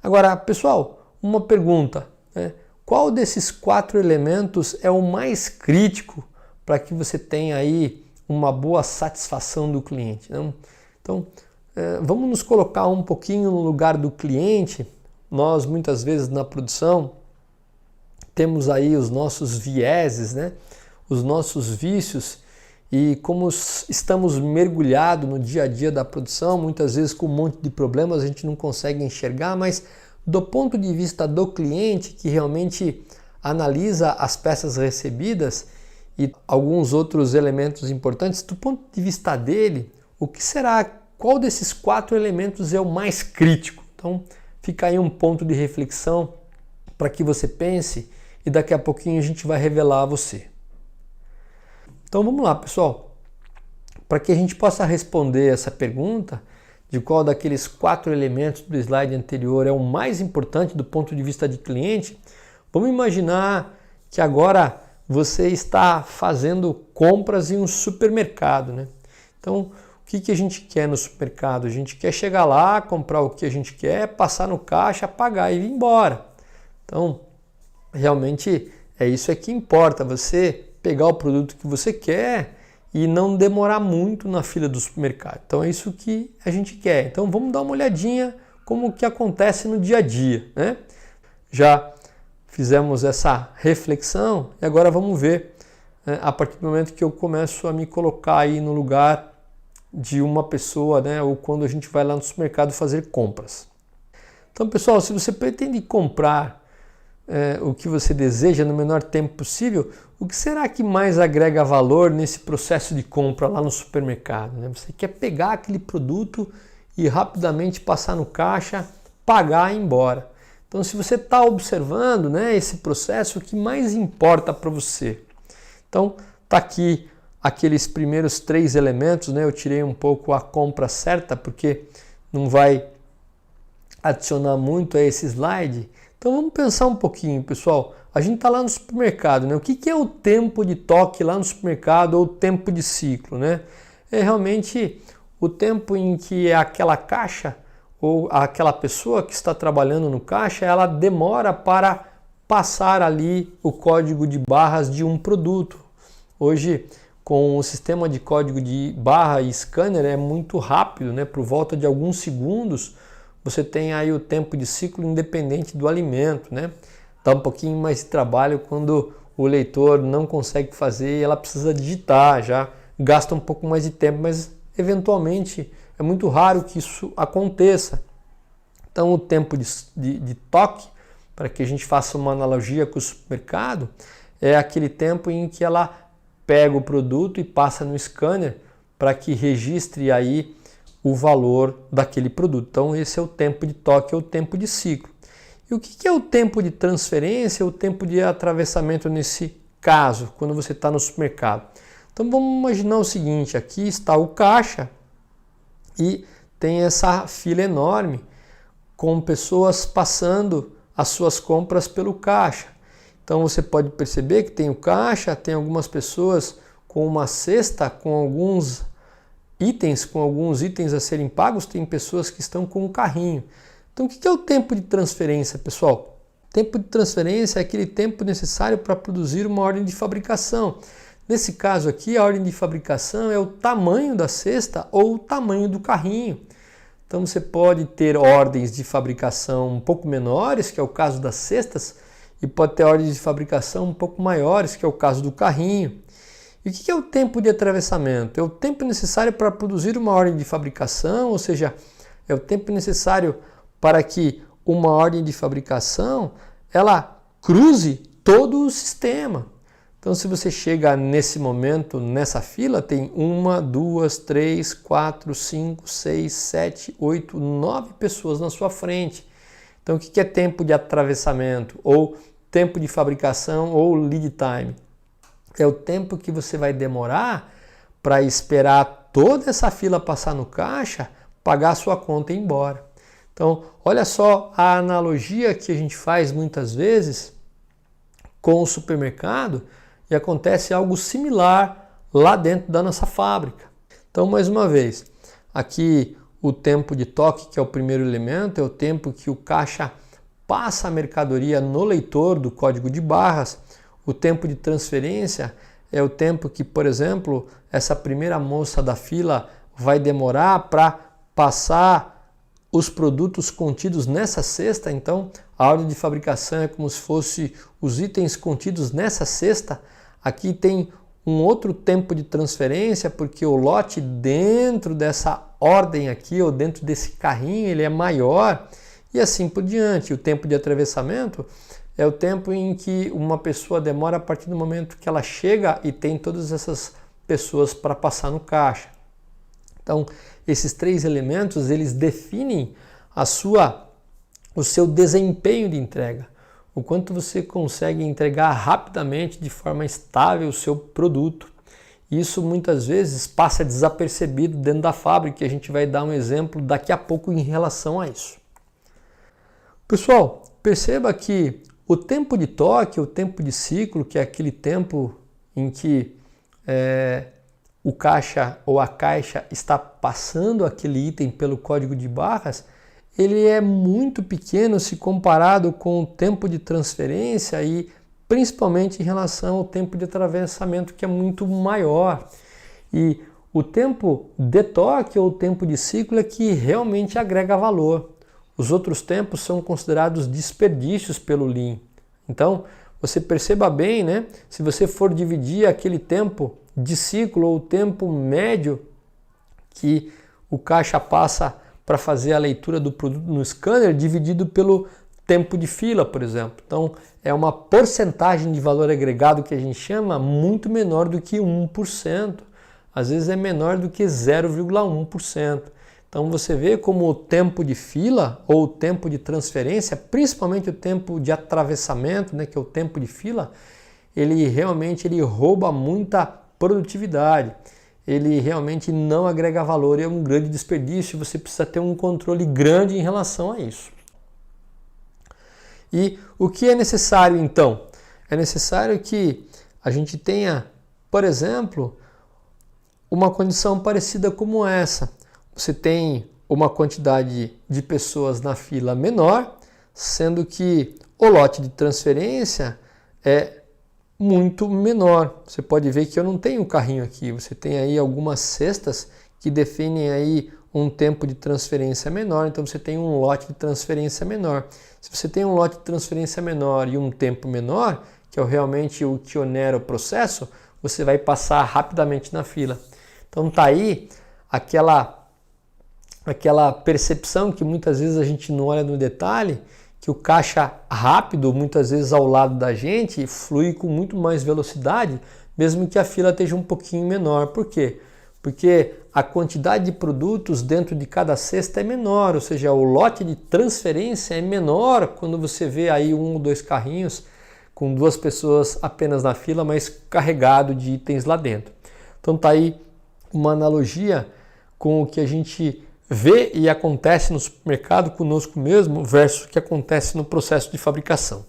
Agora, pessoal, uma pergunta, né? Qual desses 4 elementos é o mais crítico para que você tenha aí uma boa satisfação do cliente, né? Então, vamos nos colocar um pouquinho no lugar do cliente. Nós, muitas vezes, na produção, temos aí os nossos vieses, né? Os nossos vícios, e como estamos mergulhados no dia a dia da produção, muitas vezes com um monte de problemas, a gente não consegue enxergar, mas do ponto de vista do cliente, que realmente analisa as peças recebidas e alguns outros elementos importantes, do ponto de vista dele, qual desses 4 elementos é o mais crítico? Então, fica aí um ponto de reflexão para que você pense, e daqui a pouquinho a gente vai revelar a você. Então vamos lá, pessoal. Para que a gente possa responder essa pergunta de qual daqueles 4 elementos do slide anterior é o mais importante do ponto de vista de cliente, vamos imaginar que agora você está fazendo compras em um supermercado, né? Então, o que a gente quer no supermercado? A gente quer chegar lá, comprar o que a gente quer, passar no caixa, pagar e ir embora. Então, realmente é isso que importa, você pegar o produto que você quer e não demorar muito na fila do supermercado. Então é isso que a gente quer. Então vamos dar uma olhadinha como que acontece no dia a dia, né? Já fizemos essa reflexão e agora vamos ver, né, a partir do momento que eu começo a me colocar aí no lugar de uma pessoa, né, ou quando a gente vai lá no supermercado fazer compras. Então, pessoal, se você pretende comprar o que você deseja no menor tempo possível, o que será que mais agrega valor nesse processo de compra lá no supermercado, né? Você quer pegar aquele produto e rapidamente passar no caixa, pagar e ir embora. Então, se você está observando, né, esse processo, o que mais importa para você? Então, está aqui aqueles primeiros 3 elementos, né? Eu tirei um pouco a compra certa, porque não vai adicionar muito a esse slide. Então vamos pensar um pouquinho, pessoal. A gente está lá no supermercado, né? O que é o tempo de toque lá no supermercado, ou o tempo de ciclo, né? É realmente o tempo em que aquela caixa ou aquela pessoa que está trabalhando no caixa, ela demora para passar ali o código de barras de um produto. Hoje, com o sistema de código de barra e scanner, é muito rápido, né? Por volta de alguns segundos, você tem aí o tempo de ciclo independente do alimento, né? Dá um pouquinho mais de trabalho quando o leitor não consegue fazer e ela precisa digitar, já gasta um pouco mais de tempo, mas eventualmente é muito raro que isso aconteça. Então o tempo de toque, para que a gente faça uma analogia com o supermercado, é aquele tempo em que ela pega o produto e passa no scanner para que registre aí o valor daquele produto. Então esse é o tempo de toque, é o tempo de ciclo. E o que é o tempo de transferência, o tempo de atravessamento nesse caso, quando você está no supermercado? Então vamos imaginar o seguinte, aqui está o caixa e tem essa fila enorme com pessoas passando as suas compras pelo caixa. Então você pode perceber que tem o caixa, tem algumas pessoas com uma cesta com alguns itens a serem pagos, tem pessoas que estão com um carrinho. Então o que é o tempo de transferência, pessoal? O tempo de transferência é aquele tempo necessário para produzir uma ordem de fabricação. Nesse caso aqui, a ordem de fabricação é o tamanho da cesta ou o tamanho do carrinho. Então você pode ter ordens de fabricação um pouco menores, que é o caso das cestas, e pode ter ordens de fabricação um pouco maiores, que é o caso do carrinho. E o que é o tempo de atravessamento? É o tempo necessário para produzir uma ordem de fabricação, ou seja, é o tempo necessário para que uma ordem de fabricação ela cruze todo o sistema. Então, se você chega nesse momento, nessa fila, tem 1, 2, 3, 4, 5, 6, 7, 8, 9 pessoas na sua frente. Então, o que é tempo de atravessamento, ou tempo de fabricação, ou lead time? É o tempo que você vai demorar para esperar toda essa fila passar no caixa, pagar a sua conta e ir embora. Então, olha só a analogia que a gente faz muitas vezes com o supermercado, e acontece algo similar lá dentro da nossa fábrica. Então, mais uma vez, aqui o tempo de toque, que é o primeiro elemento, é o tempo que o caixa passa a mercadoria no leitor do código de barras. O tempo de transferência é o tempo que, por exemplo, essa primeira moça da fila vai demorar para passar os produtos contidos nessa cesta. Então, a ordem de fabricação é como se fosse os itens contidos nessa cesta. Aqui tem um outro tempo de transferência, porque o lote dentro dessa ordem aqui, ou dentro desse carrinho, ele é maior, e assim por diante. O tempo de atravessamento é o tempo em que uma pessoa demora a partir do momento que ela chega e tem todas essas pessoas para passar no caixa. Então, esses três elementos, eles definem o seu desempenho de entrega. O quanto você consegue entregar rapidamente, de forma estável, o seu produto. Isso muitas vezes passa desapercebido dentro da fábrica, e a gente vai dar um exemplo daqui a pouco em relação a isso. Pessoal, perceba que o tempo de toque, o tempo de ciclo, que é aquele tempo em que o caixa ou a caixa está passando aquele item pelo código de barras, ele é muito pequeno se comparado com o tempo de transferência e principalmente em relação ao tempo de atravessamento, que é muito maior. E o tempo de toque ou o tempo de ciclo é que realmente agrega valor. Os outros tempos são considerados desperdícios pelo Lean. Então, você perceba bem, né? Se você for dividir aquele tempo de ciclo ou o tempo médio que o caixa passa para fazer a leitura do produto no scanner, dividido pelo tempo de fila, por exemplo. Então, é uma porcentagem de valor agregado que a gente chama muito menor do que 1%. Às vezes é menor do que 0,1%. Então, você vê como o tempo de fila ou o tempo de transferência, principalmente o tempo de atravessamento, né, que é o tempo de fila, ele realmente rouba muita produtividade. Ele realmente não agrega valor, é um grande desperdício, você precisa ter um controle grande em relação a isso. E o que é necessário então? É necessário que a gente tenha, por exemplo, uma condição parecida como essa. Você tem uma quantidade de pessoas na fila menor, sendo que o lote de transferência é muito menor. Você pode ver que eu não tenho um carrinho aqui, você tem aí algumas cestas que definem aí um tempo de transferência menor, então você tem um lote de transferência menor. Se você tem um lote de transferência menor e um tempo menor, que é realmente o que onera o processo, você vai passar rapidamente na fila. Então tá aí aquela percepção que muitas vezes a gente não olha no detalhe, que o caixa rápido, muitas vezes ao lado da gente, flui com muito mais velocidade, mesmo que a fila esteja um pouquinho menor. Por quê? Porque a quantidade de produtos dentro de cada cesta é menor, ou seja, o lote de transferência é menor quando você vê aí 1 ou 2 carrinhos com 2 pessoas apenas na fila, mas carregado de itens lá dentro. Então tá aí uma analogia com o que a gente vê e acontece no supermercado conosco mesmo versus o que acontece no processo de fabricação.